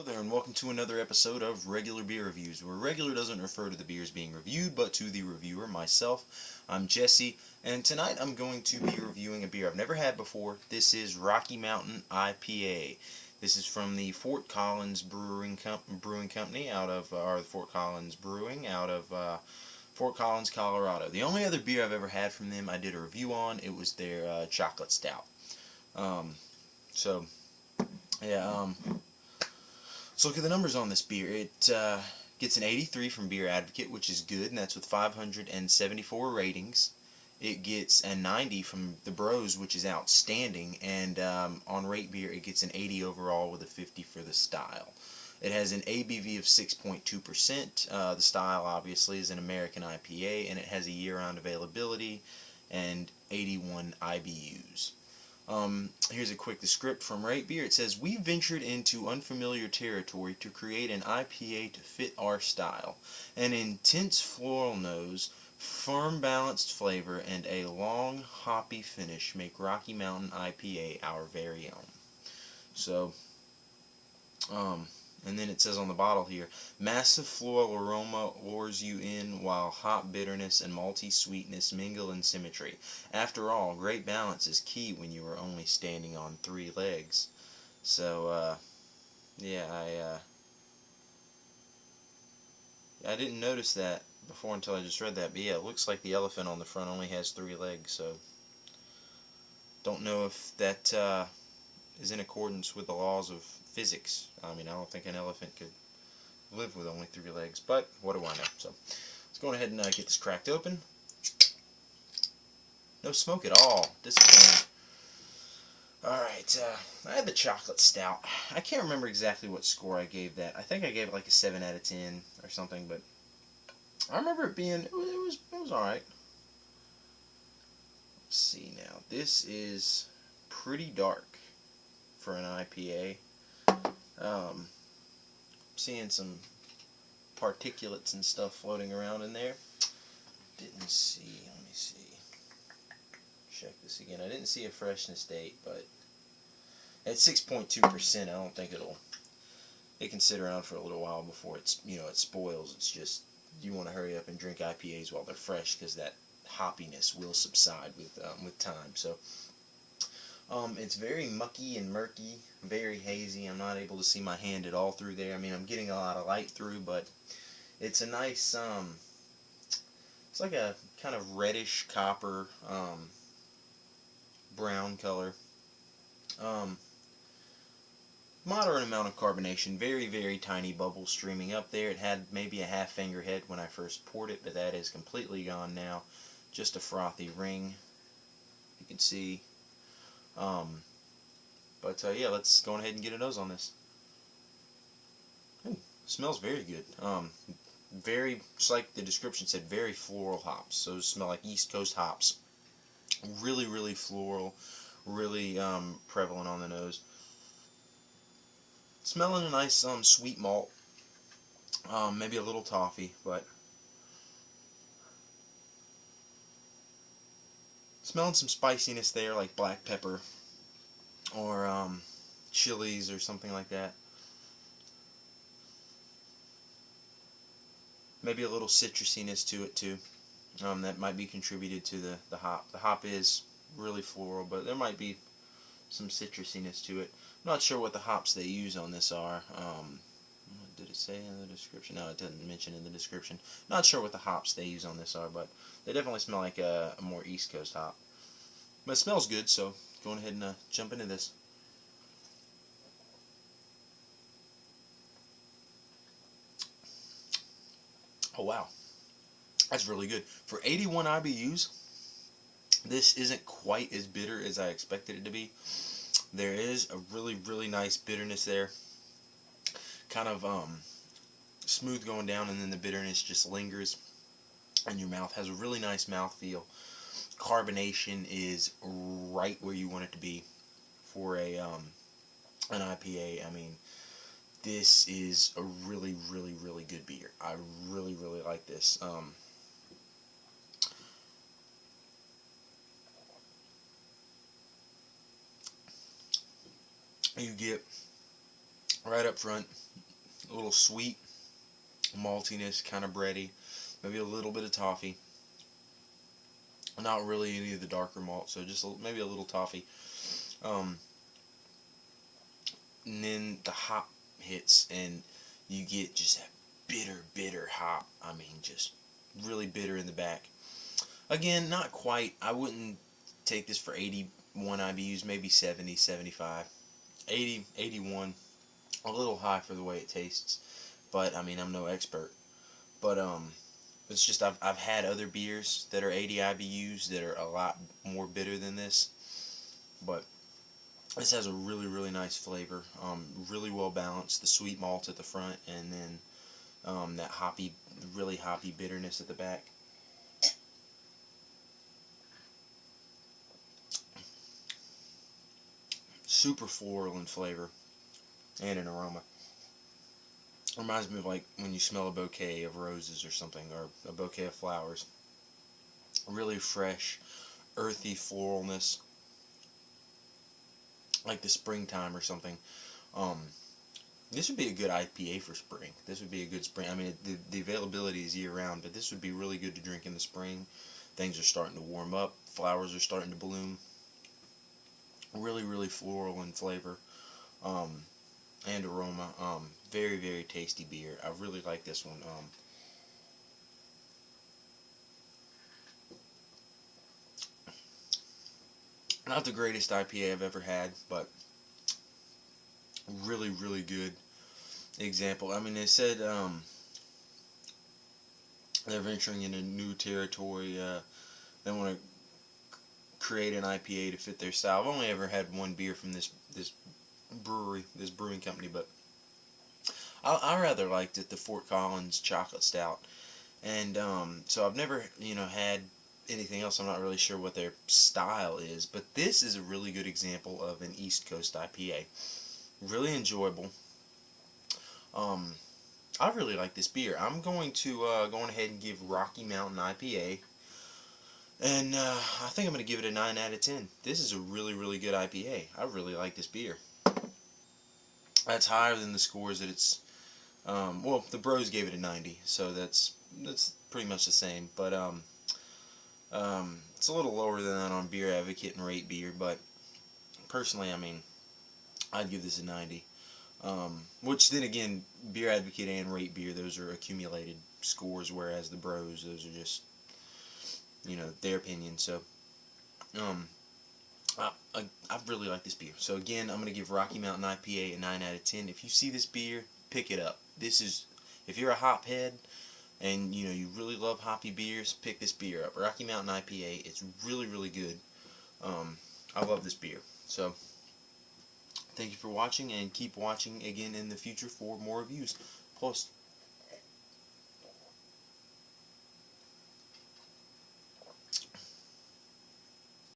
Hello there, and welcome to another episode of Regular Beer Reviews, where regular doesn't refer to the beers being reviewed, but to the reviewer, myself. I'm Jesse, and tonight I'm going to be reviewing a beer I've never had before. This is Mountain IPA. This is from the Fort Collins Brewing Company out of, or Fort Collins Brewing out of Fort Collins, Colorado. The only other beer I've ever had from them I did a review on. It was their chocolate stout. So, yeah, So look at the numbers on this beer. It gets an 83 from Beer Advocate, which is good, and that's with 574 ratings. It gets a 90 from the Bros, which is outstanding, and on Rate Beer it gets an 80 overall with a 50 for the style. It has an ABV of 6.2%. The style obviously is an American IPA, and it has a year-round availability and 81 IBUs. Here's a quick descript from Rate Beer. It says, "We ventured into unfamiliar territory to create an IPA to fit our style. An intense floral nose, firm balanced flavor, and a long hoppy finish make Rocky Mountain IPA our very own." So, and then it says on the bottle here, "Massive floral aroma lures you in while hop bitterness and malty sweetness mingle in symmetry. After all, great balance is key when you are only standing on 3 legs." So, yeah, I didn't notice that before until I just read that. But yeah, it looks like the elephant on the front only has 3 legs. So, don't know if that is in accordance with the laws of physics. I mean, I don't think an elephant could live with only 3 legs, but what do I know? So let's go ahead and get this cracked open. No smoke at all. Disappointing. Alright, I had the chocolate stout. I can't remember exactly what score I gave that. I think I gave it like a 7 out of 10 or something, but I remember it being, it was alright. Let's see now. This is pretty dark for an IPA. Seeing some particulates and stuff floating around in there. Didn't see, let me see. Check this again. I didn't see a freshness date, but at 6.2%, I don't think it can sit around for a little while before it spoils. It's just, you want to hurry up and drink IPAs while they're fresh, because that hoppiness will subside with time. So, it's very mucky and murky, very hazy. I'm not able to see my hand at all through there. I mean, I'm getting a lot of light through, but it's a nice, it's like a kind of reddish copper, brown color. Moderate amount of carbonation, very, very tiny bubbles streaming up there. It had maybe a half finger head when I first poured it, but that is completely gone now. Just a frothy ring, you can see. Yeah, let's go ahead and get a nose on this. Ooh, smells very good. Very, just like the description said, very floral hops. So smell like East Coast hops. Really, really floral, really prevalent on the nose. Smelling a nice sweet malt. Maybe a little toffee, but smelling some spiciness there, like black pepper or chilies or something like that. Maybe a little citrusiness to it too. That might be contributed to the hop. The hop is really floral, but there might be some citrusiness to it. I'm not sure what the hops they use on this are. Did it say in the description? No, it didn't mention in the description. Not sure what the hops they use on this are, but they definitely smell like a more East Coast hop. But it smells good, so going ahead and jump into this. Oh wow, that's really good. For 81 IBUs, this isn't quite as bitter as I expected it to be. There is a really, really nice bitterness there. Kind of smooth going down, and then the bitterness just lingers in your mouth. Has a really nice mouthfeel. Carbonation is right where you want it to be for an IPA. I mean, this is a really, really, really good beer. I really, really like this. You get right up front, a little sweet maltiness, kind of bready, maybe a little bit of toffee. Not really any of the darker malt, so just maybe a little toffee. Um, and then the hop hits, and you get just that bitter hop. I mean, just really bitter in the back. Again, not quite. I wouldn't take this for 81 IBUs, maybe 70, 75. 80, 81. A little high for the way it tastes. But, I mean, I'm no expert. But, it's just I've had other beers that are 80 IBUs that are a lot more bitter than this. But this has a really nice flavor. Really well balanced. The sweet malt at the front, and then that really hoppy bitterness at the back. Super floral in flavor and in aroma. Reminds me of like when you smell a bouquet of roses or something, or a bouquet of flowers. Really fresh, earthy floralness, like the springtime or something. Um, this would be a good IPA for spring. This would be a good spring. I mean, the availability is year round, but this would be really good to drink in the spring. Things are starting to warm up. Flowers are starting to bloom. Really floral in flavor and aroma. Very tasty beer. I really like this one. Not the greatest IPA I've ever had, but really good example. I mean, they said they're venturing into new territory. They want to create an IPA to fit their style. I've only ever had one beer from this brewery, this brewing company, but I rather liked it, the Fort Collins Chocolate Stout. And so I've never, had anything else. I'm not really sure what their style is, but this is a really good example of an East Coast IPA. Really enjoyable. I really like this beer. I'm going to go ahead and give Rocky Mountain IPA, and I think I'm going to give it a 9 out of 10. This is a really good IPA. I really like this beer. That's higher than the scores that it's. Well, the Bros gave it a 90, so that's pretty much the same. But it's a little lower than that on Beer Advocate and Rate Beer. But personally, I mean, I'd give this a 90. Which then again, Beer Advocate and Rate Beer, those are accumulated scores, whereas the Bros, those are just, their opinion. So, I really like this beer. So again, I'm going to give Rocky Mountain IPA a 9 out of 10. If you see this beer, pick it up. If you're a hophead and you really love hoppy beers, pick this beer up. Rocky Mountain IPA, it's really good. I love this beer. So thank you for watching, and keep watching again in the future for more reviews. Plus,